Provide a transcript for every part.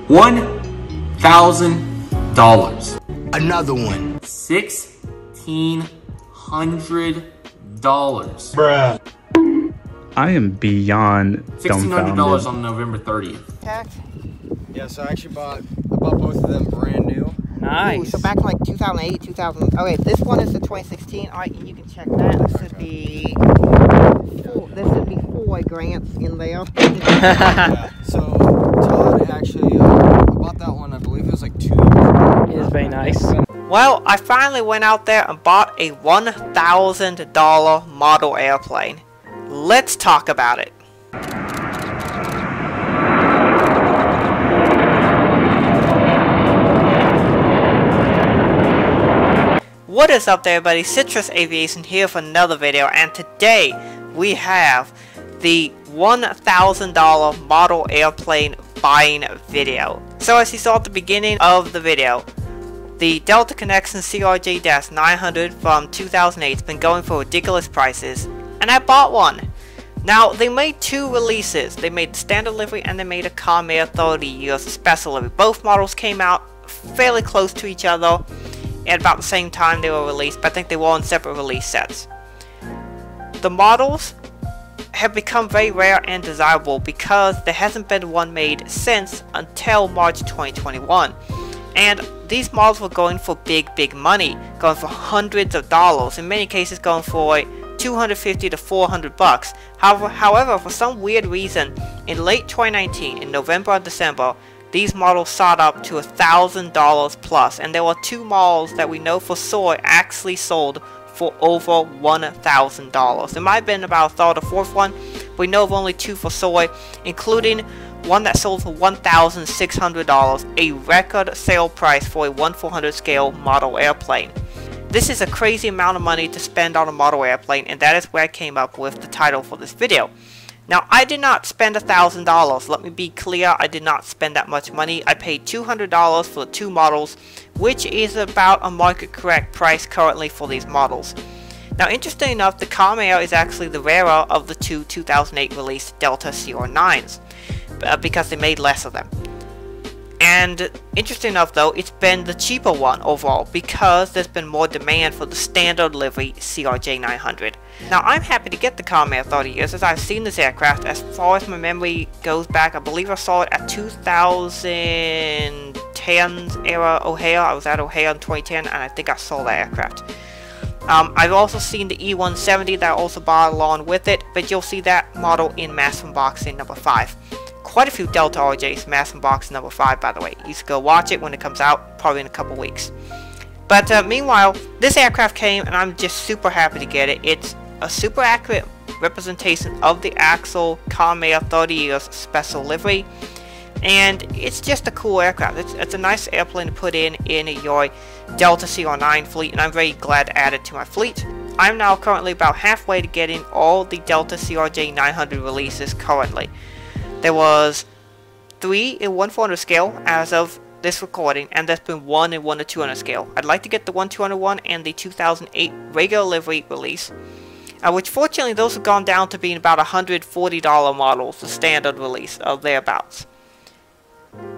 $1,000. Another one. $1,600. Bruh. I am beyond $1,600 dumbfounded. on November 30th. Yeah, so I actually bought both of them brand new. Nice. Ooh, so back in like 2008, 2000. Okay, this one is the 2016. All right, you can check that. This should be four grants in there. Yeah, so Todd actually bought that one. I believe it was like 2 years ago. It is very nice. Well, I finally went out there and bought a $1,000 model airplane. Let's talk about it. What is up there, everybody? Citrus Aviation here for another video, and today we have the $1,000 model airplane buying video. So as you saw at the beginning of the video, the Delta Connection CRJ-900 from 2008 has been going for ridiculous prices, and I bought one. Now, they made two releases. They made the standard livery and they made a Calm Air 30 years special livery. Both models came out fairly close to each other at about the same time they were released, but I think they were on separate release sets. The models have become very rare and desirable because there hasn't been one made since until March 2021. And these models were going for big money, going for hundreds of dollars, in many cases going for $250 to $400. However, for some weird reason, in late 2019, in November and December, these models shot up to $1,000 plus, and there were two models that we know for sure actually sold for over $1,000. There might have been about a third or fourth one. We know of only two for sure, including one that sold for $1,600, a record sale price for a 1/400 scale model airplane. This is a crazy amount of money to spend on a model airplane, and that is where I came up with the title for this video. Now, I did not spend $1,000. Let me be clear, I did not spend that much money. I paid $200 for the two models, which is about a market correct price currently for these models. Now, interesting enough, the Calm Air is actually the rarer of the two 2008 released Delta CR9s, because they made less of them. And interesting enough though, it's been the cheaper one overall because there's been more demand for the standard livery CRJ-900. Now, I'm happy to get the Calm Air 30 years as I've seen this aircraft. As far as my memory goes back, I believe I saw it at 2010's era O'Hare. I was at O'Hare in 2010 and I think I saw that aircraft. I've also seen the E170 that I also bought along with it, but you'll see that model in Mass Unboxing number 5. Quite a few Delta RJs, Mass Unboxing number 5, by the way. You should go watch it when it comes out, probably in a couple weeks. But meanwhile, this aircraft came and I'm just super happy to get it. It's a super accurate representation of the actual Calm Air 30 years special livery. And it's just a cool aircraft. It's a nice airplane to put in your Delta CR9 fleet, and I'm very glad to add it to my fleet. I'm now currently about halfway to getting all the Delta CRJ-900 releases currently. There was 3 in 1/400 scale as of this recording, and there's been 1 in 1/200 scale. I'd like to get the 1/201 and the 2008 regular livery release, which fortunately those have gone down to being about $140 models, the standard release of thereabouts.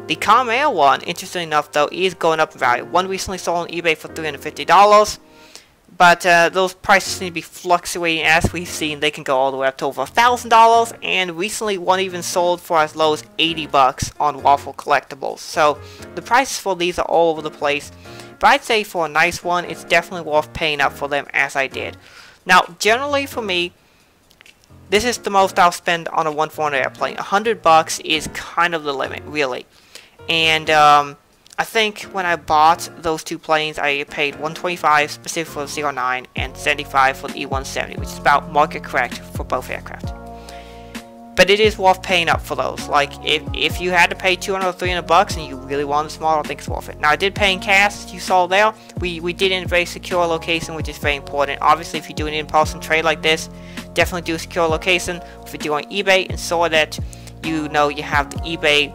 The Calm Air one, interesting enough though, is going up in value. One recently sold on eBay for $350. But those prices seem to be fluctuating. As we've seen, they can go all the way up to over $1,000, and recently one even sold for as low as $80 on Waffle Collectibles. So the prices for these are all over the place, but I'd say for a nice one, it's definitely worth paying up for them as I did. Now, generally for me, this is the most I'll spend on a 1/400 airplane. $100 is kind of the limit, really. And I think when I bought those two planes, I paid $125 specific for the CR9 and $75 for the E170, which is about market correct for both aircraft. But it is worth paying up for those. Like, if you had to pay $200 or $300 and you really wanted a small, I think it's worth it. Now, I did pay in cash, as you saw there. We did in a very secure location, which is very important. Obviously, if you do an in-person trade like this, definitely do a secure location. If you do on eBay, ensure that you know you have the eBay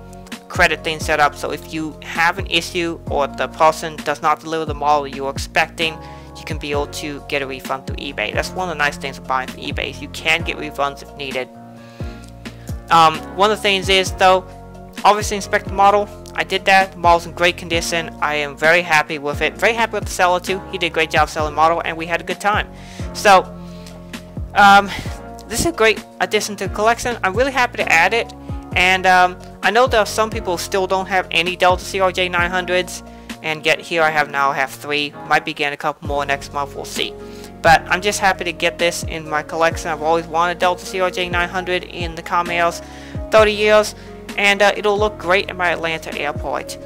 credit thing set up, so if you have an issue or the person does not deliver the model you were expecting, you can be able to get a refund through eBay. That's one of the nice things of buying from eBay, is you can get refunds if needed. One of the things is though, obviously inspect the model. I did that. The model's in great condition. I am very happy with it. Very happy with the seller too. He did a great job selling the model, and we had a good time. So, this is a great addition to the collection. I'm really happy to add it. And I know there are some people who still don't have any Delta CRJ 900s. And yet here I have 3. Might be getting a couple more next month. We'll see. But I'm just happy to get this in my collection. I've always wanted Delta CRJ 900 in the Comails 30 years. And it'll look great in my Atlanta airport.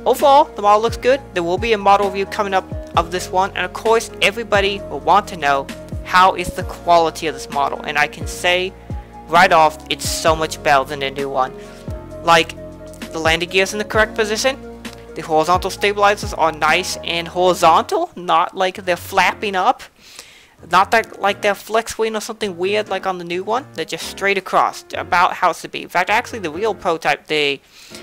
Overall, the model looks good. There will be a model review coming up of this one. And of course, everybody will want to know how is the quality of this model. And I can say right off, it's so much better than the new one. Like, the landing gear's in the correct position. The horizontal stabilizers are nice and horizontal, not like they're flapping up. Not that like they're flex wing or something weird like on the new one. They're just straight across, about how it's to be. In fact, actually the real prototype, the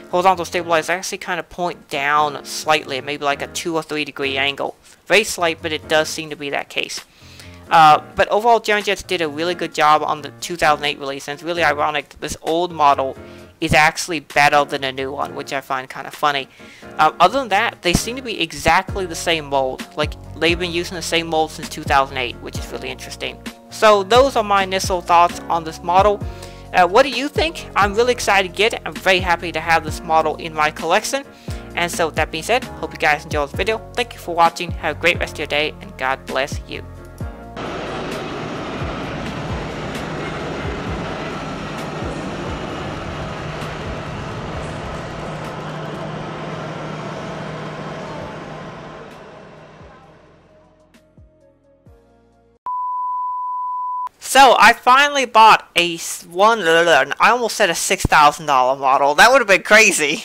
horizontal stabilizers actually kind of point down slightly, maybe like a 2 or 3 degree angle. Very slight, but it does seem to be that case. But overall, Journeyjets did a really good job on the 2008 release, and it's really ironic that this old model is actually better than a new one, which I find kind of funny. Other than that, they seem to be exactly the same mold. Like, they've been using the same mold since 2008, which is really interesting. So those are my initial thoughts on this model. What do you think? I'm really excited to get it. I'm very happy to have this model in my collection. And so with that being said, hope you guys enjoyed this video. Thank you for watching. Have a great rest of your day, and God bless you. So, I finally bought I almost said a $6,000 model. That would have been crazy.